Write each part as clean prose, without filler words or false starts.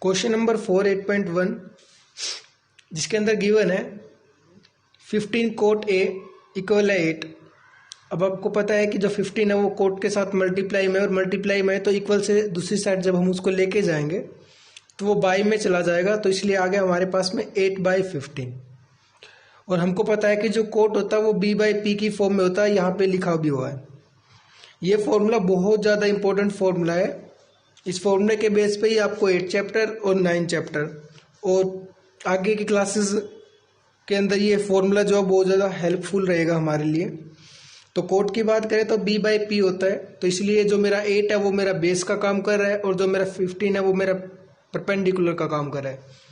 Question number 4 8.1 जिसके अंदर given है 15 कोट ए इक्वल है 8। अब आपको पता है कि जो 15 है वो कोट के साथ मल्टीप्लाई में, और मल्टीप्लाई में तो इक्वल से दूसरी साइड जब हम उसको लेके जाएंगे तो वो बाई में चला जाएगा, तो इसलिए आ गया हमारे पास में 8/15। और हमको पता है कि जो कोट होता है वो b/p की फॉर्म में होता है, यहाँ पे लिखा भी हुआ है। ये फॉर्मूला बहुत ज़्यादा इंपॉर्टेंट फॉर्मूला है। इस फॉर्मूले के बेस पे ही आपको 8 चैप्टर और 9 चैप्टर और आगे की क्लासेस के अंदर ये फॉर्मूला जो है बहुत ज़्यादा हेल्पफुल रहेगा हमारे लिए। तो कोट की बात करें तो b/p होता है, तो इसलिए जो मेरा 8 है वो मेरा बेस का काम कर रहा है और जो मेरा 15 है वो मेरा परपेंडिकुलर का काम कर रहा है।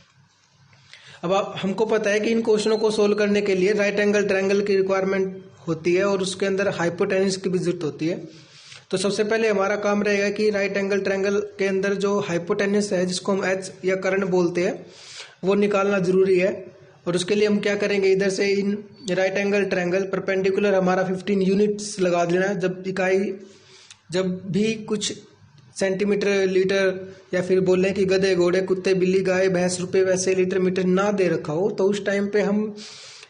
अब आप हमको पता है कि इन क्वेश्चनों को सोल्व करने के लिए राइट एंगल ट्रायंगल की रिक्वायरमेंट होती है और उसके अंदर हाइपोटेन्यूस की भी जरूरत होती है। तो सबसे पहले हमारा काम रहेगा कि राइट एंगल ट्रायंगल के अंदर जो हाइपोटेन्यूस है, जिसको हम एच या कर्ण बोलते हैं, वो निकालना जरूरी है। और उसके लिए हम क्या करेंगे, इधर से in right angle triangle perpendicular हमारा 15 यूनिट्स लगा देना है। जब इकाई जब भी कुछ सेंटीमीटर लीटर या फिर बोले कि गधे घोड़े कुत्ते बिल्ली गाय भैंस रुपए वैसे लीटर मीटर ना दे रखा हो, तो उस टाइम पे हम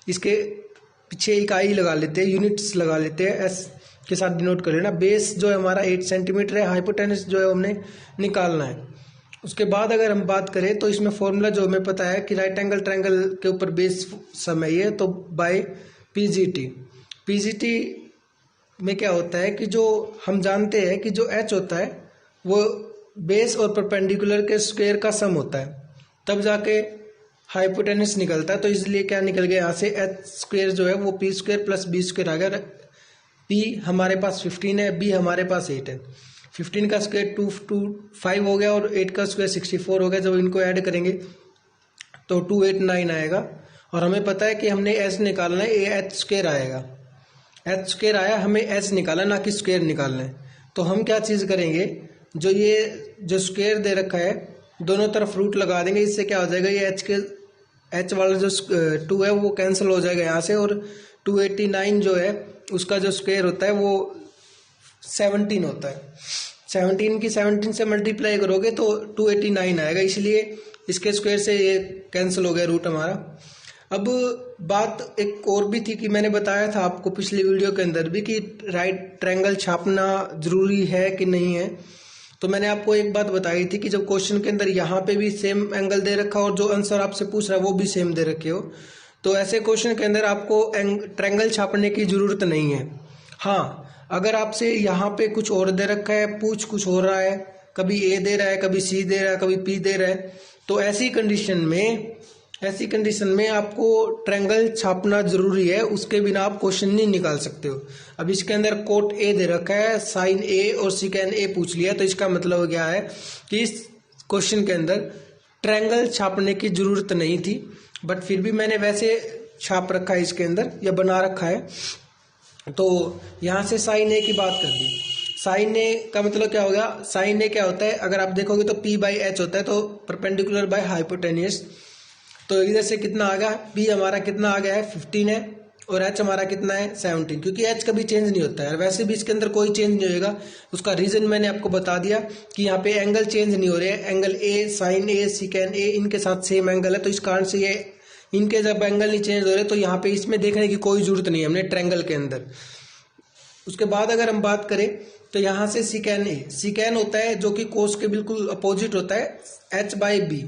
इसके पीछे इकाई लगा लेते हैं, यूनिट्स लगा लेते हैं, एस के साथ डिनोट कर लेना। बेस जो है हमारा 8 सेंटीमीटर है, हाइपोटेन्यूस जो है हमने निकालना है। उसके बाद अगर हम बात करें तो इसमें फॉर्मूला जो हमें पता है कि राइट एंगल ट्रायंगल के ऊपर बेस सम है तो बाय पीजीटी। पीजीटी में क्या होता है कि जो हम जानते हैं कि जो एच होता है वो बेस और परपेंडिकुलर के स्क्वायर का सम होता है, तब जाके हाइपोटेन्यूस निकलता है। तो इसलिए क्या निकल गया यहाँ से, एच स्क्वायर जो है वो P square plus B square आ गया। पी हमारे पास 15 है, बी हमारे पास 8 है। 15 का स्क्वायर 225 हो गया और 8 का स्क्वायर 64 हो गया। जब इनको ऐड करेंगे तो 289 आएगा। और हमें पता है कि हमने एच निकालना है, ये एच स्क्वायर आएगा। एच स्क्वायर आया, हमें एच निकालना ना कि स्क्वायर निकालना है। तो हम क्या चीज़ करेंगे, जो स्क्वायर दे रखा है दोनों तरफ रूट लगा देंगे। इससे क्या हो जाएगा, ये एच वाला जो 2 है वो कैंसिल हो जाएगा यहाँ से, और 289 जो है उसका जो स्क्वायर होता है वो 17 होता है। 17 की 17 से मल्टीप्लाई करोगे तो 289 आएगा, इसलिए इसके स्क्वायर से ये कैंसिल हो गया रूट हमारा। अब बात एक और भी थी कि मैंने बताया था आपको पिछली वीडियो के अंदर भी कि राइट ट्रायंगल छापना जरूरी है कि नहीं है। तो मैंने आपको एक बात बताई थी कि जब क्वेश्चन के अंदर यहाँ पे भी सेम एंगल दे रखा हो और जो आंसर आपसे पूछ रहा है वो भी सेम दे रखे हो, तो ऐसे क्वेश्चन के अंदर आपको ट्रायंगल छापने की जरूरत नहीं है। हाँ, अगर आपसे यहाँ पे कुछ और दे रखा है, पूछ कुछ हो रहा है, कभी ए दे रहा है, कभी सी दे रहा है, कभी पी दे रहा है, तो ऐसी कंडीशन में आपको ट्रायंगल छापना जरूरी है, उसके बिना आप क्वेश्चन नहीं निकाल सकते हो। अब इसके अंदर कोट ए दे रखा है, साइन ए और सिकेन ए पूछ लिया, तो इसका मतलब क्या है कि इस क्वेश्चन के अंदर ट्रायंगल छापने की जरूरत नहीं थी, बट फिर भी मैंने वैसे छाप रखा है इसके अंदर या बना रखा है। तो यहाँ से साइन ए की बात कर दी। साइन ए का मतलब क्या हो गया, साइन ए क्या होता है, अगर आप देखोगे तो p/h होता है, तो परपेंडिकुलर बाय हाइपोटेन्यूस। तो इधर से कितना आ गया, p हमारा कितना आ गया है 15 है, और h हमारा कितना है 17, क्योंकि h कभी चेंज नहीं होता है। वैसे भी इसके अंदर कोई चेंज नहीं होएगा, उसका रीजन मैंने आपको बता दिया कि यहाँ पे एंगल चेंज नहीं हो रहे हैं। Angle A, sine A, secant A, इनके साथ सेम एंगल है, तो इस कारण से ये इनके जब एंगल नहीं चेंज हो रहे तो यहाँ पे इसमें देखने की कोई जरूरत नहीं है हमने ट्रायंगल के अंदर। उसके बाद अगर हम बात करें तो यहाँ से सिकेन ए, सिकेन होता है जो कि कोस के बिल्कुल अपोजिट होता है, h/b।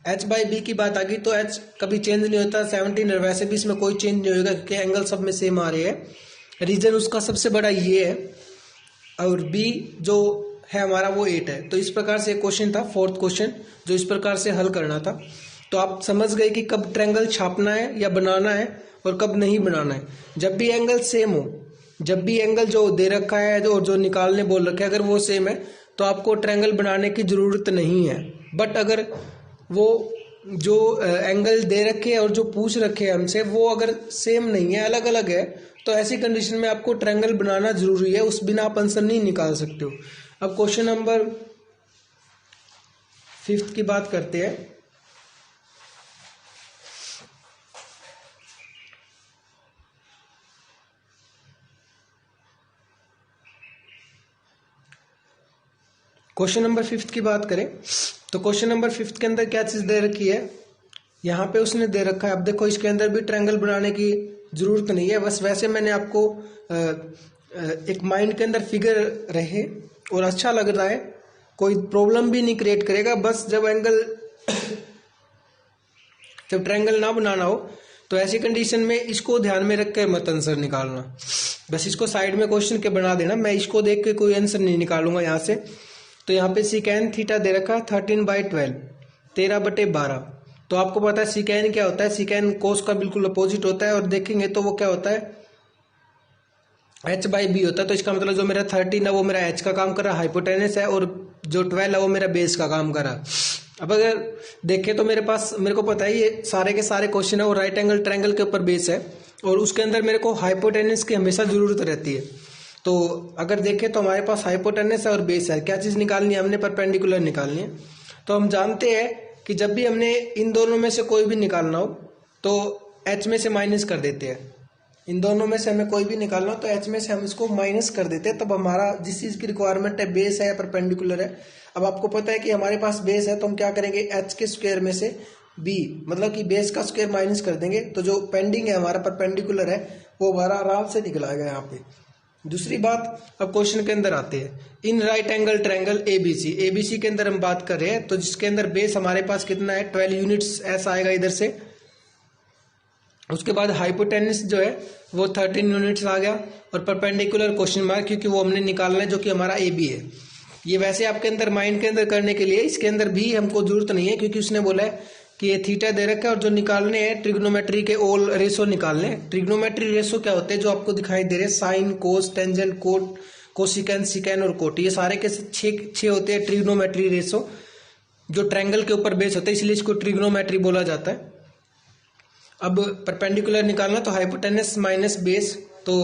h/b की बात आ गई तो h कभी चेंज नहीं होता, 17 है, वैसे भी इसमें कोई चेंज नहीं होगा क्योंकि एंगल सब में सेम आ रहे हैं। रीजन उसका सबसे बड़ा ये है, और b जो है हमारा वो 8 है। तो इस प्रकार से क्वेश्चन था, फोर्थ क्वेश्चन, जो इस प्रकार से हल करना था। तो आप समझ गए कि कब ट्रायंगल छापना है या बनाना है और कब नहीं बनाना है। जब भी एंगल सेम हो, जब भी एंगल जो दे रखा है और जो निकालने बोल रखा है अगर वो सेम है तो आपको ट्रायंगल बनाने की जरूरत नहीं है। बट अगर वो जो एंगल दे रखे हैं और जो पूछ रखे हैं हमसे वो अगर सेम नहीं है, अलग अलग है, तो ऐसी कंडीशन में आपको ट्रायंगल बनाना जरूरी है, उस बिना आप आंसर नहीं निकाल सकते हो। अब क्वेश्चन नंबर 5 की बात करते हैं। क्वेश्चन नंबर 5 की बात करें तो क्वेश्चन नंबर 5 के अंदर क्या चीज़ दे रखी है, यहाँ पे उसने दे रखा है। अब देखो इसके अंदर भी ट्रायंगल बनाने की ज़रूरत नहीं है, बस वैसे मैंने आपको एक माइंड के अंदर फिगर रहे और अच्छा लग रहा है, कोई प्रॉब्लम भी नहीं क्रिएट करेगा। बस जब ट्रायंगल ना बनाना हो तो ऐसी कंडीशन में इसको ध्यान में रख कर मत आंसर निकालना, बस इसको साइड में क्वेश्चन के बना देना। मैं इसको देख के कोई आंसर नहीं निकालूंगा यहाँ से। तो यहाँ पे सिकैन थीटा दे रखा 13/12, 13/12। तो आपको पता है सिकैन क्या होता है, सिकैन कोस का बिल्कुल अपोजिट होता है, और देखेंगे तो वो क्या होता है, h/b होता है। तो इसका मतलब जो मेरा 13 है वो मेरा h का काम कर रहा है, हाइपोटेनस है, और जो 12 है वो मेरा बेस का काम कर रहा है। अब अगर देखें तो मेरे को पता है ये सारे के सारे क्वेश्चन है और राइट एंगल ट्रायंगल के ऊपर बेस है, और उसके अंदर मेरे को हाइपोटेनस की हमेशा जरूरत रहती है। तो अगर देखें तो हमारे पास हाइपोटेनस है और बेस है, क्या चीज़ निकालनी है हमने, परपेंडिकुलर निकालनी है। तो हम जानते हैं कि जब भी हमने इन दोनों में से कोई भी निकालना हो तो h में से माइनस कर देते हैं। इन दोनों में से हमें कोई भी निकालना हो तो h में से हम इसको माइनस कर देते हैं, तब हमारा जिस चीज़ की रिक्वायरमेंट है, बेस है या परपेंडिकुलर है। अब आपको पता है कि हमारे पास बेस है, तो हम क्या करेंगे, h के स्क्वायर में से b, मतलब कि बेस का स्क्वायर माइनस कर देंगे, तो जो पेंडिंग है हमारा परपेंडिकुलर है वो हमारा आराम से निकल आएगा यहाँ पे। दूसरी बात, अब क्वेश्चन के अंदर आते हैं। In right angle triangle ABC के अंदर हम बात कर रहे हैं, तो जिसके अंदर बेस हमारे पास कितना है, 12 यूनिट्स ऐसा आएगा इधर से। उसके बाद हाइपोटेनस जो है वो 13 यूनिट्स आ गया, और परपेंडिकुलर क्वेश्चन मार्क, क्योंकि वो हमने निकालना है जो कि हमारा ए बी है। ये वैसे आपके अंदर माइंड के अंदर करने के लिए, इसके अंदर भी हमको जरूरत नहीं है, क्योंकि उसने बोला है कि ये थीटा दे रखा है, और जो निकालने हैं ट्रिग्नोमेट्री के ऑल रेशो निकालने हैं। ट्रिग्नोमेट्री रेशो क्या होते हैं, जो आपको दिखाई दे रहे हैं, साइन, कोस, टेंजेंट, कोट, कोसिकेंट, सिकेंट और कोट, ये सारे के 6 होते हैं ट्रिग्नोमेट्री रेशो, जो ट्रायंगल के ऊपर बेस होता है, इसलिए इसको ट्रिग्नोमेट्री बोला जाता है। अब परपेंडिकुलर निकालना, तो हाइपोटेनस माइनस बेस, तो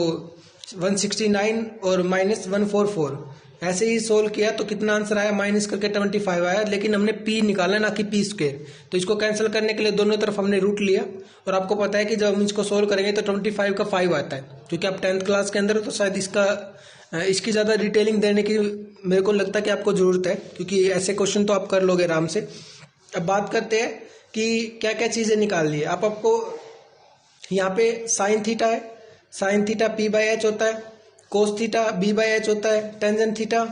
169 और माइनस 144, ऐसे ही सोल्व किया तो कितना आंसर आया, माइनस करके 25 आया। लेकिन हमने p निकाला ना कि p स्क्वायर, तो इसको कैंसिल करने के लिए दोनों तरफ हमने रूट लिया, और आपको पता है कि जब हम इसको सोल्व करेंगे तो 25 का 5 आता है, क्योंकि आप 10th क्लास के अंदर हो, तो शायद इसकी ज़्यादा डिटेलिंग देने की मेरे को लगता है कि आपको ज़रूरत है, क्योंकि ऐसे क्वेश्चन तो आप कर लोगे आराम से। अब बात करते हैं कि क्या क्या चीज़ें निकालनी है। आपको यहाँ पे साइन थीटा है, साइन थीटा p/h होता है, कोस थीटा b/h होता है, tangent theta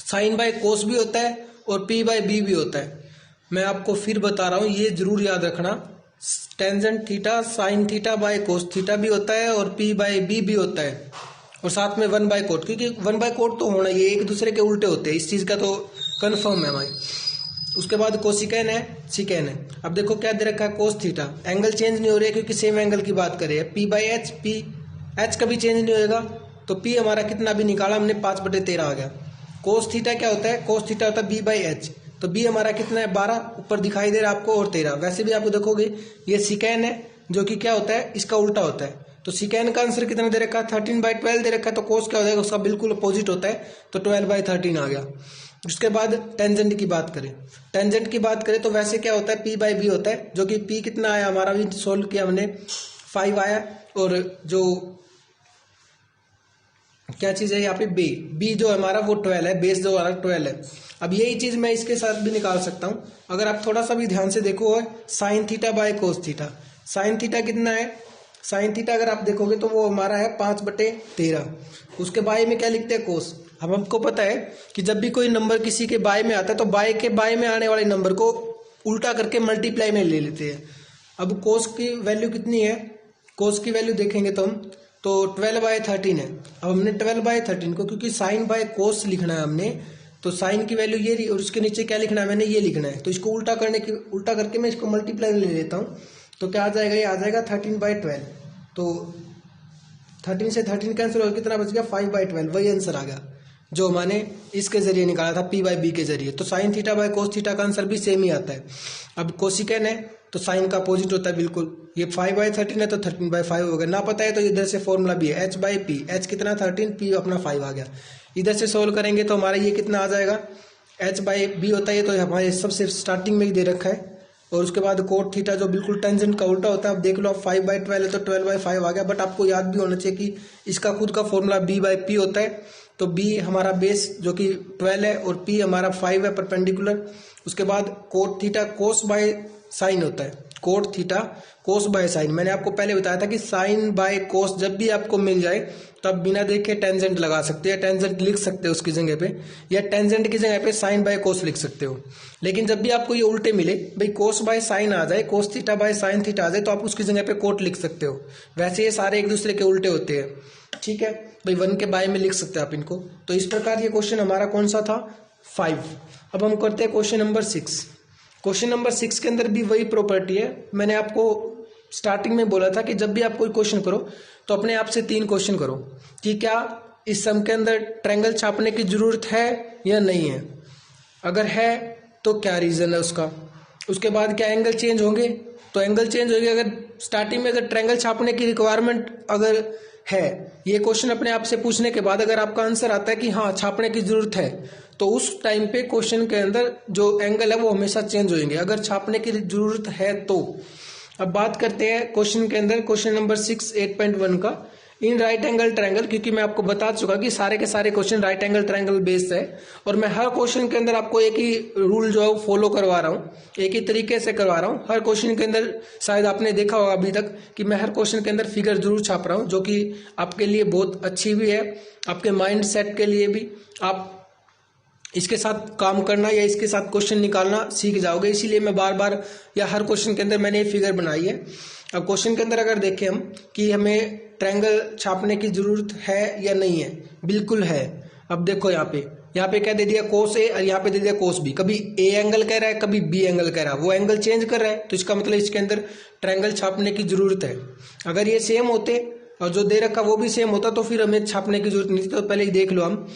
sine by cos भी होता है, और p/b भी होता है। मैं आपको फिर बता रहा हूँ, ये जरूर याद रखना, tangent theta sine theta by cos theta भी होता है, और p/b भी होता है, और साथ में 1/कोट, क्योंकि 1/कोट तो होना, ये एक दूसरे के उल्टे होते हैं, इस चीज़ का तो कन्फर्म है भाई। उसके बाद कोसिकेन है, सिकेन है। अब देखो क्या दे रखा है, कोस थीटा, एंगल चेंज नहीं हो रहा है क्योंकि सेम एंगल की बात कर रहे हैं, p/h, h कभी चेंज नहीं होएगा, तो p हमारा कितना भी निकाला हमने, 5/13 आ गया। कोस थीटा क्या होता है, कोस थीटा होता है b/h, तो b हमारा कितना है, 12 ऊपर दिखाई दे रहा है आपको, और 13। वैसे भी आपको देखोगे ये सिकेन है, जो कि क्या होता है, इसका उल्टा होता है। तो सिकेन का आंसर कितना दे रखा है, 13/12 दे रखा है, तो कोस क्या हो जाएगा, उसका बिल्कुल अपोजिट होता है, तो 12/13 आ गया। उसके बाद टेंजेंट की बात करें, टेंजेंट की बात करें तो वैसे क्या होता है, p/b होता है, जो कि p कितना आया हमारा, भी सोल्व किया हमने, 5 आया, और जो क्या चीज़ है यहाँ पे, b जो हमारा वो 12 है, बेस जो हमारा 12 है। अब यही चीज़ मैं इसके साथ भी निकाल सकता हूँ, अगर आप थोड़ा सा भी ध्यान से देखो, sine theta by cos theta, sine theta कितना है, साइन थीटा अगर आप देखोगे तो वो हमारा है 5/13, उसके बाय में क्या लिखते हैं, कोस। अब हमको पता है कि जब भी कोई नंबर किसी के बाय में आता है तो बाय के बाय में आने वाले नंबर को उल्टा करके मल्टीप्लाई में ले लेते हैं। अब कोस की वैल्यू कितनी है, कोस की वैल्यू देखेंगे तो हम, तो 12/13 है। अब हमने 12/13 को, क्योंकि साइन बाय कोस लिखना है हमने, तो साइन की वैल्यू ये, और उसके नीचे क्या लिखना है, मैंने ये लिखना है, तो इसको उल्टा करके मैं इसको मल्टीप्लाई में ले लेता हूँ, तो क्या आ जाएगा, ये आ जाएगा 13/12। तो 13 से 13 कैंसिल हो, कितना बच गया, 5/12, वही आंसर आ गया जो मैंने इसके जरिए निकाला था, p/b के जरिए। तो sine theta by cos theta का आंसर भी सेम ही आता है। अब कोसिकेन है तो साइन का अपोजिट होता है बिल्कुल, ये 5/13 है तो 13/5 हो गया। ना पता है तो इधर से फॉर्मूला भी है, h/p, h कितना 13, p अपना 5 आ गया। इधर से सोल्व करेंगे तो हमारा ये कितना आ जाएगा, h/b होता है, ये तो हमारे सबसे स्टार्टिंग में ही दे रखा है, और उसके बाद कोट थीटा जो बिल्कुल टेंजेंट का उल्टा होता है। अब देख लो आप 5/12 है तो 12/5 आ गया, बट आपको याद भी होना चाहिए कि इसका खुद का फॉर्मूला b/p होता है। तो b हमारा बेस जो कि 12 है और p हमारा 5 है परपेंडिकुलर। उसके बाद cot theta cos by sine होता है, cot theta cos by sine. मैंने आपको पहले बताया था कि साइन बाय कोस जब भी आपको मिल जाए तो आप बिना देखे टेंजेंट लगा सकते हैं, टेंजेंट लिख सकते हो उसकी जगह पे, या टेंजेंट की जगह पे साइन बाय कोस लिख सकते हो। लेकिन जब भी आपको ये उल्टे मिले, भाई कोस बाय साइन आ जाए, cos theta by sine theta आ जाए, तो आप उसकी जगह पे कोट लिख सकते हो। वैसे ये सारे एक दूसरे के उल्टे होते हैं, ठीक है भाई, 1 के बाय में लिख सकते हैं आप इनको। तो इस प्रकार ये क्वेश्चन हमारा कौन सा था, 5। अब हम करते हैं क्वेश्चन नंबर 6। क्वेश्चन नंबर 6 के अंदर भी वही प्रॉपर्टी है। मैंने आपको स्टार्टिंग में बोला था कि जब भी आप कोई क्वेश्चन करो तो अपने आप से 3 क्वेश्चन करो कि क्या इस सम के अंदर ट्रायंगल छापने की जरूरत है या नहीं है, अगर है तो क्या रीजन है उसका। उसके बाद क्या एंगल चेंज होंगे, तो एंगल चेंज होंगे अगर स्टार्टिंग में अगर ट्रायंगल छापने की रिक्वायरमेंट अगर है, ये क्वेश्चन अपने आप से पूछने के बाद अगर आपका आंसर आता है कि हाँ छापने की जरूरत है, तो उस टाइम पे क्वेश्चन के अंदर जो एंगल है वो हमेशा चेंज होंगे अगर छापने की जरूरत है तो। अब बात करते हैं क्वेश्चन के अंदर, क्वेश्चन नंबर 6 8.1 का, इन राइट एंगल ट्रायंगल, क्योंकि मैं आपको बता चुका कि सारे के सारे question right angle triangle based है और मैं हर क्वेश्चन के अंदर आपको एक ही रूल जो है वो फॉलो करवा रहा हूँ, एक ही तरीके से करवा रहा हूँ। हर क्वेश्चन के अंदर शायद आपने देखा होगा अभी तक कि मैं हर क्वेश्चन के अंदर फिगर जरूर छाप रहा हूँ, जो कि आपके लिए बहुत अच्छी भी है, आपके माइंड सेट के लिए भी। आप इसके साथ काम करना या इसके साथ क्वेश्चन निकालना सीख जाओगे, इसीलिए मैं बार बार या हर क्वेश्चन के अंदर मैंने ये फिगर बनाई है। अब क्वेश्चन के अंदर अगर देखें हम कि हमें ट्रायंगल छापने की जरूरत है या नहीं है, बिल्कुल है। अब देखो यहाँ पे क्या दे दिया, कोस ए, और यहाँ पे दे दिया कोस बी। कभी ए एंगल कह रहा है, कभी बी एंगल कह रहा है, वो एंगल चेंज कर रहा है, तो इसका मतलब इसके अंदर ट्रायंगल छापने की जरूरत है। अगर ये सेम होते और जो दे रखा वो भी सेम होता तो फिर हमें छापने की जरूरत नहीं थी। तो पहले ही देख लो हम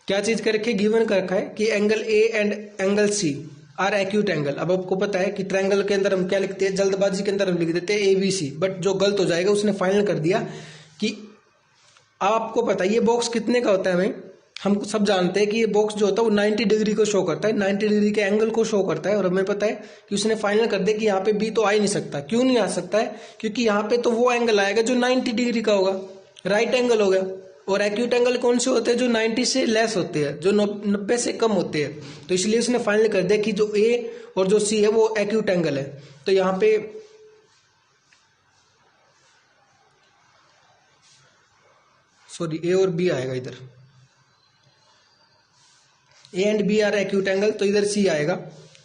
क्या चीज कर रखे, गिवन कर रखा है कि angle A and angle C are acute angle. अब आपको पता है कि ट्रायंगल के अंदर हम क्या लिखते हैं, जल्दबाजी के अंदर हम लिख देते हैं ABC, बट जो गलत हो जाएगा उसने फाइनल कर दिया कि आपको पता है ये बॉक्स कितने का होता है। हम सब जानते हैं कि ये बॉक्स जो होता है वो 90 डिग्री को शो करता है, 90 डिग्री के एंगल को शो करता है, और हमें पता है कि उसने फाइनल कर दिया कि यहाँ पे B तो आ ही नहीं सकता। क्यों नहीं आ सकता है, क्योंकि यहाँ पे तो वो एंगल आएगा जो 90 डिग्री का होगा, राइट एंगल हो गया। और एक्यूट एंगल कौन से होते हैं, जो 90 से लेस होते हैं, जो 90 से कम होते हैं। तो इसलिए उसने फाइनल कर दिया कि जो ए और जो सी है वो एक्यूट एंगल है। तो यहाँ पे सॉरी ए और बी आएगा, इधर A and B are acute angle, तो इधर सी आएगा।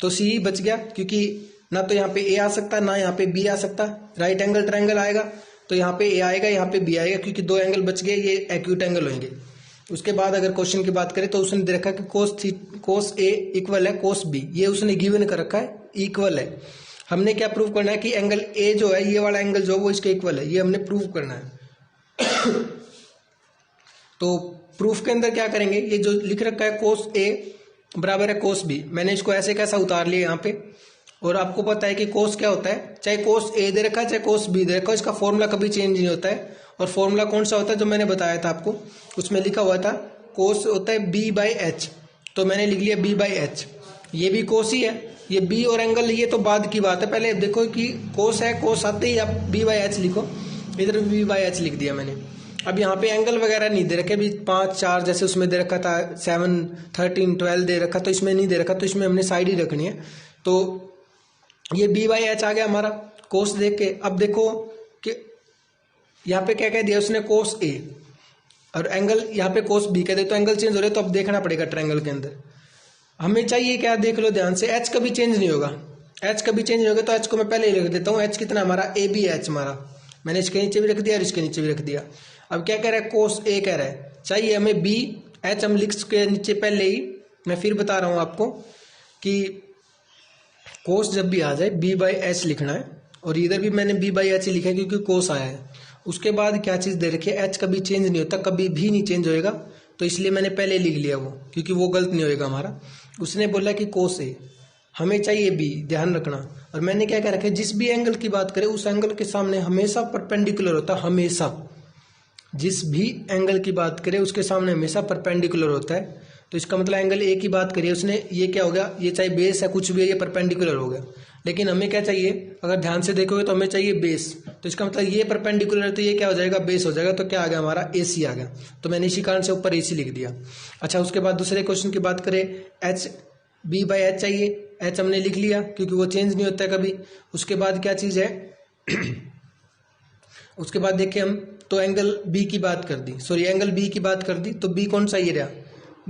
तो सी ही बच गया, क्योंकि ना तो यहाँ पे ए आ सकता ना यहाँ पे बी आ सकता, राइट एंगल ट्रायंगल आएगा तो यहाँ पे ए आएगा, यहाँ पे बी आएगा, क्योंकि 2 एंगल बच गए, ये एक्यूट एंगल होंगे। उसके बाद अगर क्वेश्चन की बात करें तो उसने दे रखा है कि कोस ए इक्वल है कोस बी, ये उसने गिवन कर रखा है, इक्वल है। हमने क्या प्रूव करना है कि एंगल ए जो है, ये वाला एंगल जो है वो इसके इक्वल है, ये हमने प्रूव करना है। तो प्रूफ के अंदर क्या करेंगे, ये जो लिख रखा है कोस ए बराबर है कोस बी, मैंने इसको ऐसे कैसा उतार लिया यहाँ पे। और आपको पता है कि कोस क्या होता है, चाहे कोस ए दे रखा है चाहे कोस बी दे रखा है, इसका फॉर्मूला कभी चेंज नहीं होता है। और फॉर्मूला कौन सा होता है, जो मैंने बताया था आपको, उसमें लिखा हुआ था कोस होता है B/H, तो मैंने लिख लिया B/H। ये भी कोस ही है, ये बी और एंगल ये तो बाद की बात है, पहले देखो कि कोस है, कोस आते ही आप B/H लिखो, इधर B/H लिख दिया मैंने। अब यहाँ पे एंगल वगैरह नहीं दे रखे, अभी 5 4 जैसे उसमें दे रखा था, 7 13 12 दे रखा, तो इसमें नहीं दे रखा, तो इसमें हमने साइड ही रखनी है। तो ये B/H आ गया हमारा कोस देख के। अब देखो कि यहाँ पे क्या कह दिया उसने, कोस ए, और एंगल यहाँ पे कोस बी कह दे, तो एंगल चेंज हो रहे, तो अब देखना पड़ेगा ट्रायंगल के अंदर हमें चाहिए क्या, देख लो ध्यान से, H कभी चेंज नहीं होगा, H कभी चेंज नहीं होगा, तो H को मैं पहले ही लिख देता हूँ। H कितना हमारा ABH हमारा, मैंने इसके नीचे भी रख दिया और इसके नीचे भी रख दिया। अब क्या कह रहा है, कोस ए कह रहा है, चाहिए हमें BH, हम लिख के नीचे पहले ही, मैं फिर बता रहा हूँ आपको कि कोस जब भी आ जाए B/H लिखना है, और इधर भी मैंने B/H लिखा है क्योंकि कोस आया है। उसके बाद क्या चीज़ दे रखी है, H कभी चेंज नहीं होता, कभी भी नहीं चेंज होएगा, तो इसलिए मैंने पहले लिख लिया वो, क्योंकि वो गलत नहीं होएगा हमारा। उसने बोला कि कोस ए, हमें चाहिए B, ध्यान रखना। और मैंने क्या कह रखा है, जिस भी एंगल की बात करें उस एंगल के सामने हमेशा परपेंडिकुलर होता है, हमेशा जिस भी एंगल की बात करें उसके सामने हमेशा परपेंडिकुलर होता है। तो इसका मतलब एंगल ए की बात करिए उसने, ये क्या हो गया, ये चाहे बेस है कुछ भी है, ये परपेंडिकुलर हो गया। लेकिन हमें क्या चाहिए, अगर ध्यान से देखोगे तो हमें चाहिए बेस, तो इसका मतलब ये परपेंडिकुलर है तो ये क्या हो जाएगा, बेस हो जाएगा। तो क्या आ गया हमारा, AC आ गया। तो मैंने इसी कारण से ऊपर AC लिख दिया। अच्छा, उसके बाद दूसरे क्वेश्चन की बात करें, एच B/H चाहिए। H हमने लिख लिया क्योंकि वो चेंज नहीं होता है कभी। उसके बाद क्या चीज़ है उसके बाद देखें हम, तो एंगल B की बात कर दी, सॉरी एंगल B की बात कर दी, तो B कौन सा ये रहा,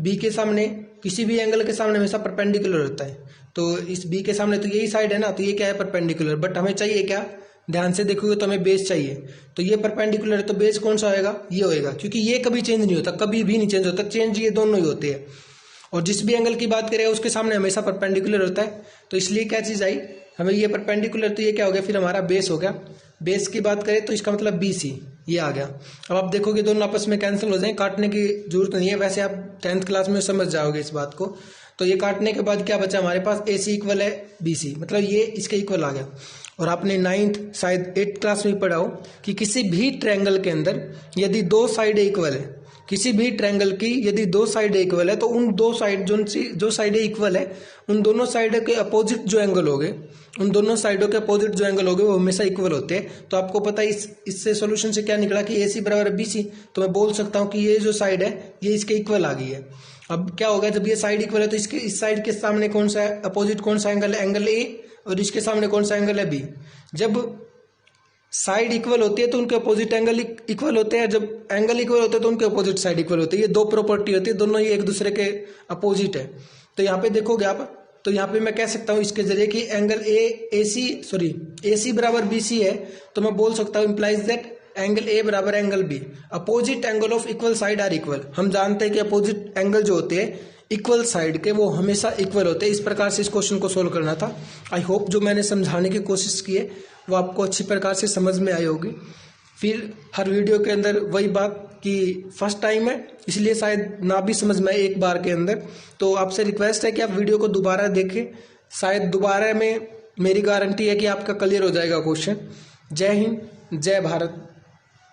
B के सामने, किसी भी एंगल के सामने हमेशा परपेंडिकुलर होता है। तो इस B के सामने तो यही साइड है ना, तो ये क्या है, परपेंडिकुलर। बट हमें चाहिए क्या, ध्यान से देखोगे तो हमें बेस चाहिए। तो ये परपेंडिकुलर है तो बेस कौन सा होएगा, ये होएगा, क्योंकि ये कभी चेंज नहीं होता, कभी भी नहीं चेंज होता, चेंज ये दोनों ही होते हैं। और जिस भी एंगल की बात करें उसके सामने हमेशा परपेंडिकुलर होता है। तो इसलिए क्या चीज़ आई, हमें ये परपेंडिकुलर, तो ये क्या हो गया, फिर हमारा बेस हो गया। बेस की बात करें तो इसका मतलब BC ये आ गया। अब आप देखोगे दोनों आपस में कैंसिल हो जाएंगे, काटने की जरूरत नहीं है, वैसे आप 10th क्लास में समझ जाओगे इस बात को। तो ये काटने के बाद क्या बचा हमारे पास, AC इक्वल है BC, मतलब ये इसके इक्वल आ गया। और आपने 9th शायद 8th क्लास में पढ़ा हो कि किसी भी ट्रायंगल के अंदर यदि दो साइड इक्वल है, किसी भी ट्रायंगल की यदि दो साइड इक्वल है, तो उन दो साइड जो साइड इक्वल है उन दोनों साइड के अपोजिट जो एंगल होंगे, उन दोनों साइडों के अपोजिट जो एंगल होंगे वो हमेशा इक्वल होते हैं। तो आपको पता है इससे सॉल्यूशन से क्या निकला कि AC बराबर BC, तो मैं बोल सकता हूँ कि ये जो साइड है ये इसके इक्वल आ गई है। अब क्या होगा, जब ये साइड इक्वल है तो इसके इस साइड के सामने कौन सा है, अपोजिट कौन सा एंगल है, एंगल A, और इसके सामने कौन सा एंगल है, B। जब साइड इक्वल होती है तो उनके अपोजिट एंगल इक्वल होते हैं, जब एंगल इक्वल होते हैं तो उनके अपोजिट साइड इक्वल होते हैं। ये दो प्रॉपर्टी होती है, दोनों ही एक दूसरे के अपोजिट है। तो यहाँ पे देखोगे आप, तो यहाँ पे मैं कह सकता हूँ इसके जरिए कि एंगल AC बराबर BC है, तो मैं बोल सकता हूँ इंप्लाइज दैट एंगल A बराबर angle B, opposite angle of equal side are equal. हम जानते हैं कि अपोजिट एंगल जो होते हैं इक्वल साइड के वो हमेशा इक्वल होते हैं। इस प्रकार से इस क्वेश्चन को सोल्व करना था। आई होप जो मैंने समझाने की कोशिश की है वो आपको अच्छी प्रकार से समझ में आई होगी। फिर हर वीडियो के अंदर वही बात कि फर्स्ट टाइम है इसलिए शायद ना भी समझ में आए एक बार के अंदर, तो आपसे रिक्वेस्ट है कि आप वीडियो को दोबारा देखें, शायद दोबारा में मेरी गारंटी है कि आपका क्लियर हो जाएगा क्वेश्चन। जय हिंद, जय भारत।